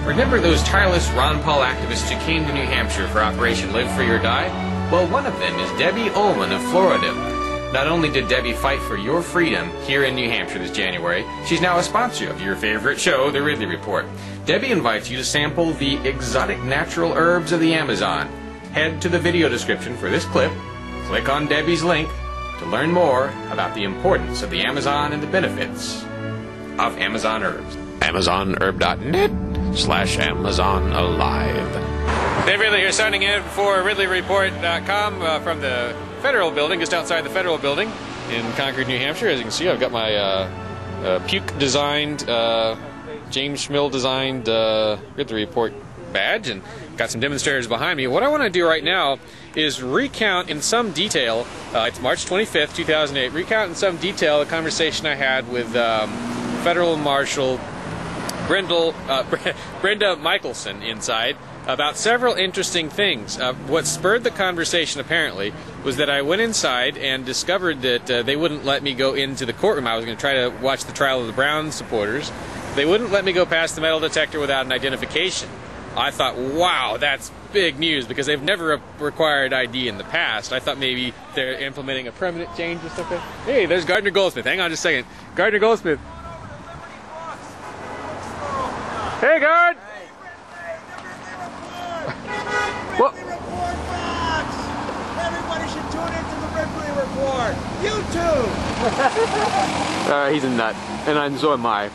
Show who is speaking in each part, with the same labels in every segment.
Speaker 1: Remember those tireless Ron Paul activists who came to New Hampshire for Operation Live Free or Die? Well, one of them is Debbie Ullman of Florida. Not only did Debbie fight for your freedom here in New Hampshire this January, she's now a sponsor of your favorite show, The Ridley Report. Debbie invites you to sample the exotic natural herbs of the Amazon. Head to the video description for this clip, click on Debbie's link to learn more about the importance of the Amazon and the benefits of Amazon herbs. AmazonHerb.net/Amazon Alive. Dave Ridley here, signing in for ridleyreport.com from the Federal Building, just outside the Federal Building in Concord, New Hampshire. As you can see, I've got my puke-designed, James Schmill-designed Ridley Report badge, and got some demonstrators behind me. What I want to do right now is recount in some detail, it's March 25th, 2008, recount in some detail the conversation I had with Federal Marshal Brenda Michelson inside about several interesting things. What spurred the conversation, apparently, was that I went inside and discovered that they wouldn't let me go into the courtroom. I was going to try to watch the trial of the Brown supporters. They wouldn't let me go past the metal detector without an identification. I thought, wow, that's big news, because they've never required ID in the past. I thought maybe they're implementing a permanent change or something. Hey, there's Gardner Goldsmith. Hang on just a second. Gardner Goldsmith. Hey, Guard! Well,
Speaker 2: everybody should tune into the Ridley Report. YouTube.
Speaker 1: He's a nut, and so am I.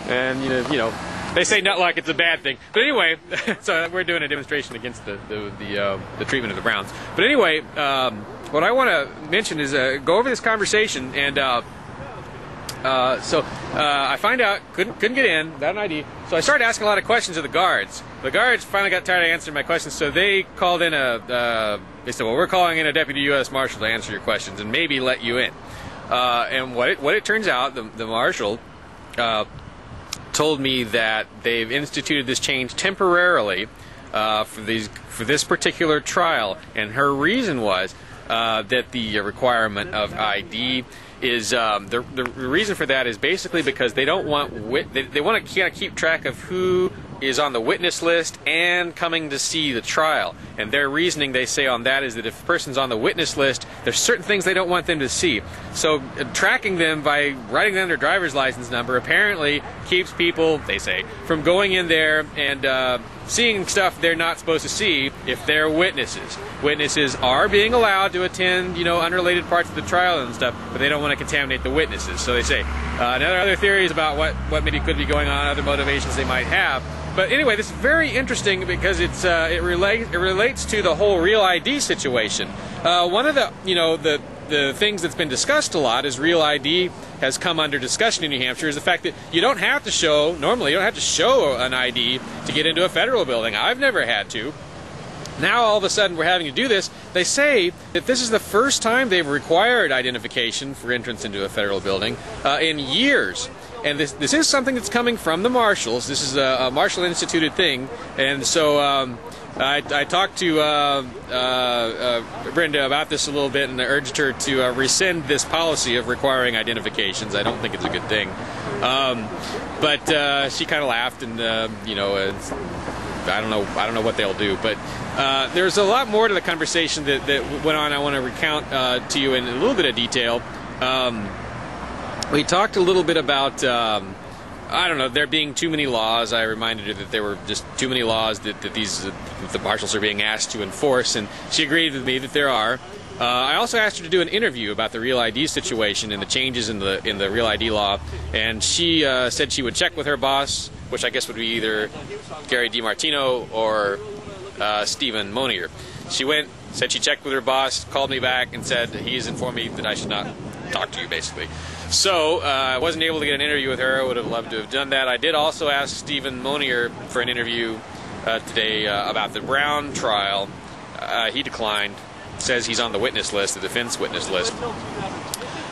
Speaker 1: And you know, they say nut like it's a bad thing. But anyway, so we're doing a demonstration against the treatment of the Browns. But anyway, what I want to mention is go over this conversation, and I find out couldn't get in without an ID. So I started asking a lot of questions of the guards. The guards finally got tired of answering my questions, so they called in they said, well, we're calling in a deputy U.S. Marshal to answer your questions and maybe let you in. And what it turns out, the Marshal told me that they've instituted this change temporarily for this particular trial, and her reason was that the requirement of ID is the reason for that is basically because they don't want they want to kind of keep track of who is on the witness list and coming to see the trial. And their reasoning, they say, on that is that if a person's on the witness list, there's certain things they don't want them to see. So tracking them by writing down their driver's license number apparently keeps people, they say, from going in there and seeing stuff they're not supposed to see if they're witnesses. Witnesses are being allowed to attend, unrelated parts of the trial and stuff, but they don't want to contaminate the witnesses. So they say. Other theories about what maybe could be going on, other motivations they might have. But anyway, this is very interesting because it relates to the whole Real ID situation. One of the things that's been discussed a lot as Real ID has come under discussion in New Hampshire is the fact that you don't have to show an ID to get into a federal building. I've never had to. Now all of a sudden we're having to do this. They say that this is the first time they've required identification for entrance into a federal building in years. And this is something that's coming from the Marshals. This is a Marshal instituted thing. And so I talked to Brenda about this a little bit and urged her to rescind this policy of requiring identifications. I don't think it's a good thing. But she kind of laughed, and I don't know what they'll do. But there's a lot more to the conversation that went on. I want to recount to you in a little bit of detail. We talked a little bit about, there being too many laws. I reminded her that there were just too many laws that the Marshals are being asked to enforce, and she agreed with me that there are. I also asked her to do an interview about the Real ID situation and the changes in the Real ID law, and she said she would check with her boss, which I guess would be either Gary DiMartino or Stephen Monier. She went, said she checked with her boss, called me back, and said he's informed me that I should not talk to you, basically. So I wasn't able to get an interview with her. I would have loved to have done that. I did also ask Stephen Monier for an interview today about the Brown trial. He declined. Says he's on the witness list, the defense witness list.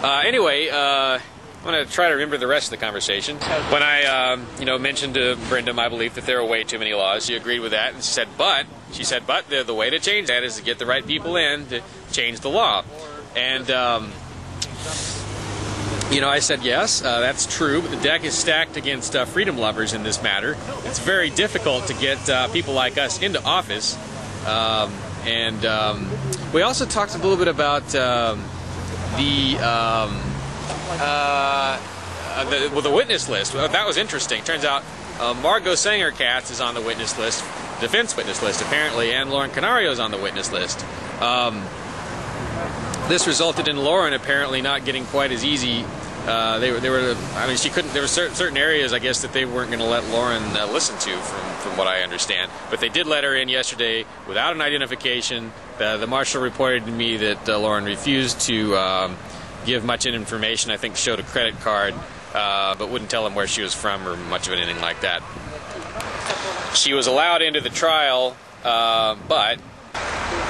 Speaker 1: Anyway, I'm going to try to remember the rest of the conversation. When I, mentioned to Brenda my belief that there are way too many laws, she agreed with that, and she said, but the way to change that is to get the right people in to change the law. And I said yes, that's true, but the deck is stacked against freedom lovers in this matter. It's very difficult to get people like us into office. We also talked a little bit about the witness list. Well, that was interesting. Turns out Margot Sanger-Katz is on the witness list, defense witness list apparently, and Lauren Canario is on the witness list. This resulted in Lauren apparently not getting quite as easy. She couldn't. There were certain areas, I guess, that they weren't going to let Lauren listen to, from what I understand. But they did let her in yesterday without an identification. The marshal reported to me that Lauren refused to give much information. I think showed a credit card, but wouldn't tell him where she was from or much of anything like that. She was allowed into the trial, but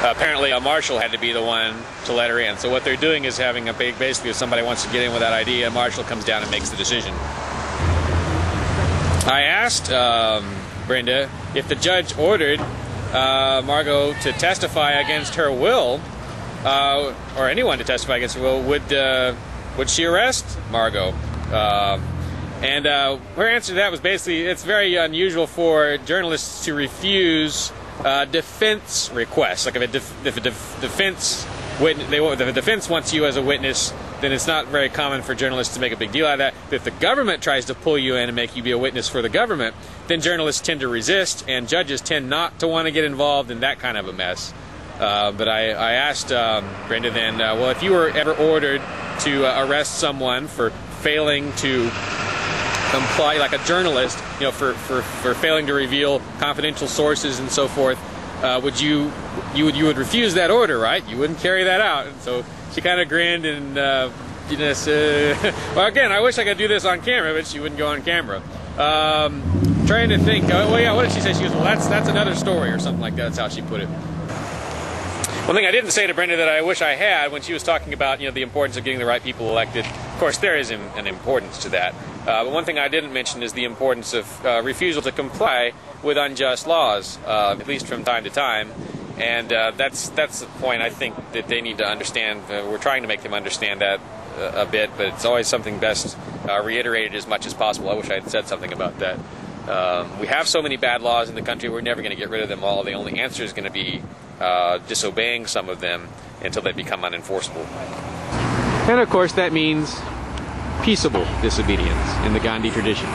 Speaker 1: apparently a marshal had to be the one to let her in. So what they're doing is having basically if somebody wants to get in without ID, a marshal comes down and makes the decision. I asked Brenda if the judge ordered Margot to testify against her will, or anyone to testify against her will, would she arrest Margot? And her answer to that was basically it's very unusual for journalists to refuse defense requests. Like if the defense wants you as a witness, then it's not very common for journalists to make a big deal out of that. But if the government tries to pull you in and make you be a witness for the government, then journalists tend to resist, and judges tend not to want to get involved in that kind of a mess. But I asked Brenda then, well, if you were ever ordered to arrest someone for failing to comply, like a journalist, for failing to reveal confidential sources and so forth, you would refuse that order, right? You wouldn't carry that out. And so she kind of grinned and well, again, I wish I could do this on camera, but she wouldn't go on camera. Trying to think. Well, yeah, what did she say? She was, well, that's another story or something like that. That's how she put it. One thing I didn't say to Brenda that I wish I had when she was talking about the importance of getting the right people elected. Of course, there is an importance to that. But one thing I didn't mention is the importance of refusal to comply with unjust laws, at least from time to time. And that's the point I think that they need to understand. We're trying to make them understand that a bit, but it's always something best reiterated as much as possible. I wish I had said something about that. We have so many bad laws in the country, we're never going to get rid of them all. The only answer is going to be disobeying some of them until they become unenforceable. And of course that means peaceable disobedience in the Gandhi tradition.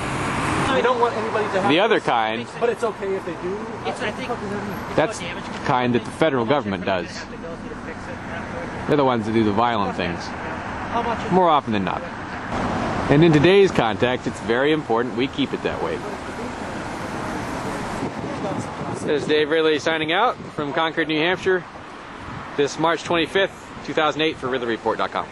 Speaker 2: They don't want anybody to have
Speaker 1: the other kind,
Speaker 2: but it's okay if they do.
Speaker 1: That's the kind that the federal government does. They're the ones that do the violent things, more often than not. And in today's context, it's very important we keep it that way. This is Dave Ridley signing out from Concord, New Hampshire, this March 25th, 2008 for ridleyreport.com.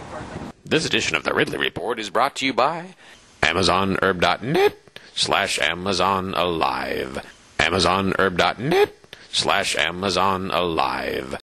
Speaker 3: This edition of the Ridley Report is brought to you by AmazonHerb.net/AmazonAlive. AmazonHerb.net/AmazonAlive.